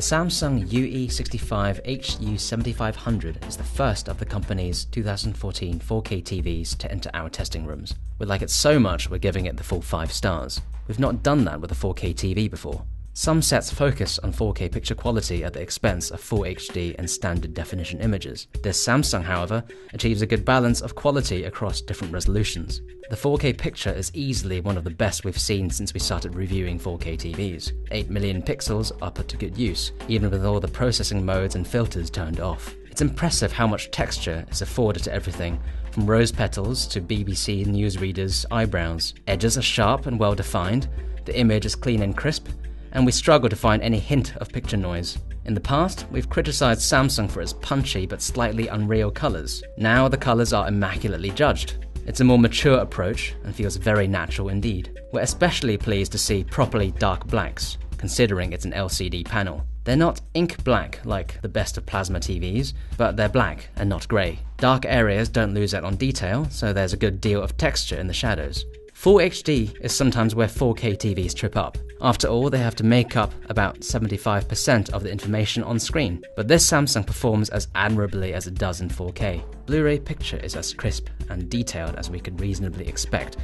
Samsung UE65HU7500 is the first of the company's 2014 4K TVs to enter our testing rooms. We like it so much we're giving it the full 5 stars. We've not done that with a 4K TV before. Some sets focus on 4K picture quality at the expense of Full HD and standard definition images. This Samsung, however, achieves a good balance of quality across different resolutions. The 4K picture is easily one of the best we've seen since we started reviewing 4K TVs. 8 million pixels are put to good use, even with all the processing modes and filters turned off. It's impressive how much texture is afforded to everything, from rose petals to BBC newsreaders' eyebrows. Edges are sharp and well defined, the image is clean and crisp, and we struggle to find any hint of picture noise. In the past, we've criticized Samsung for its punchy but slightly unreal colors. Now the colors are immaculately judged. It's a more mature approach and feels very natural indeed. We're especially pleased to see properly dark blacks, considering it's an LCD panel. They're not ink black like the best of plasma TVs, but they're black and not grey. Dark areas don't lose out on detail, so there's a good deal of texture in the shadows. Full HD is sometimes where 4K TVs trip up. After all, they have to make up about 75% of the information on screen, but this Samsung performs as admirably as it does in 4K. Blu-ray picture is as crisp and detailed as we could reasonably expect,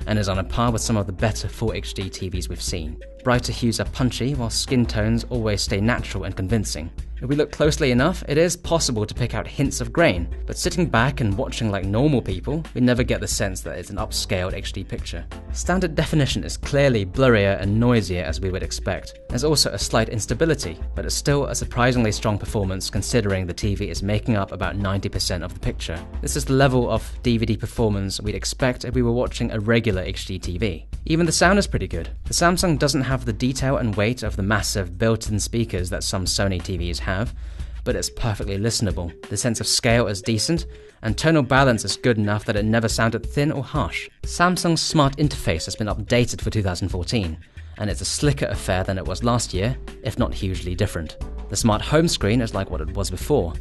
and is on a par with some of the better Full HD TVs we've seen. Brighter hues are punchy, while skin tones always stay natural and convincing. If we look closely enough, it is possible to pick out hints of grain, but sitting back and watching like normal people, we never get the sense that it's an upscaled HD picture. Standard definition is clearly blurrier and noisier as we would expect. There's also a slight instability, but it's still a surprisingly strong performance considering the TV is making up about 90% of the picture. This is the level of DVD performance we'd expect if we were watching a regular HD TV. Even the sound is pretty good. The Samsung doesn't have the detail and weight of the massive built-in speakers that some Sony TVs have, but it's perfectly listenable. The sense of scale is decent, and tonal balance is good enough that it never sounded thin or harsh. Samsung's smart interface has been updated for 2014, and it's a slicker affair than it was last year, if not hugely different. The smart home screen is like what it was before,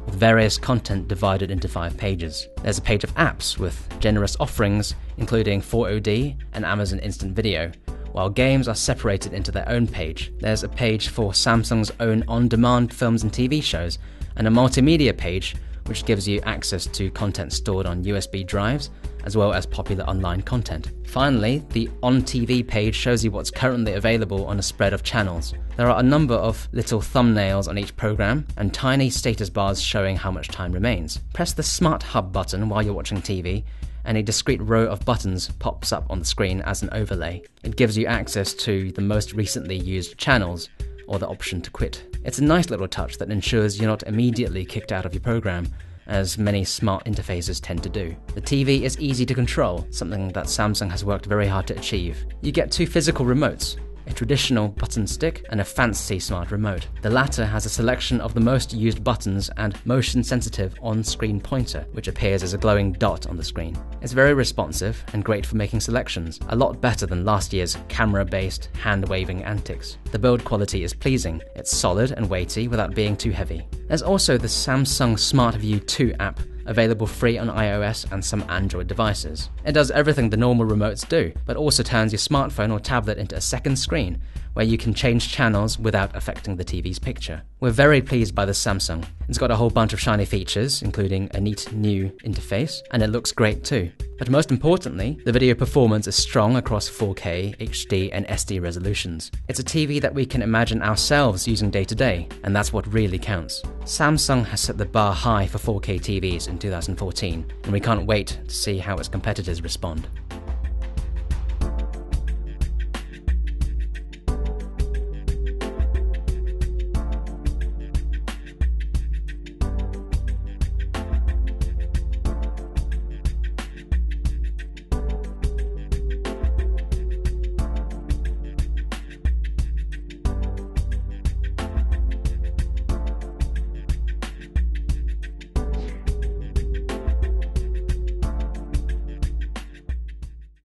with various content divided into 5 pages. There's a page of apps with generous offerings, including 4OD and Amazon Instant Video, while games are separated into their own page. There's a page for Samsung's own on-demand films and TV shows, and a multimedia page which gives you access to content stored on USB drives, as well as popular online content. Finally, the On TV page shows you what's currently available on a spread of channels. There are a number of little thumbnails on each program, and tiny status bars showing how much time remains. Press the Smart Hub button while you're watching TV, and a discrete row of buttons pops up on the screen as an overlay. It gives you access to the most recently used channels, or the option to quit. It's a nice little touch that ensures you're not immediately kicked out of your program, as many smart interfaces tend to do. The TV is easy to control, something that Samsung has worked very hard to achieve. You get 2 physical remotes, a traditional button stick and a fancy smart remote. The latter has a selection of the most used buttons and motion-sensitive on-screen pointer, which appears as a glowing dot on the screen. It's very responsive and great for making selections, a lot better than last year's camera-based, hand-waving antics. The build quality is pleasing. It's solid and weighty without being too heavy. There's also the Samsung Smart View 2 app, available free on iOS and some Android devices. It does everything the normal remotes do, but also turns your smartphone or tablet into a second screen, where you can change channels without affecting the TV's picture. We're very pleased by this Samsung. It's got a whole bunch of shiny features, including a neat new interface, and it looks great too. But most importantly, the video performance is strong across 4K, HD, and SD resolutions. It's a TV that we can imagine ourselves using day to day, and that's what really counts. Samsung has set the bar high for 4K TVs in 2014, and we can't wait to see how its competitors respond.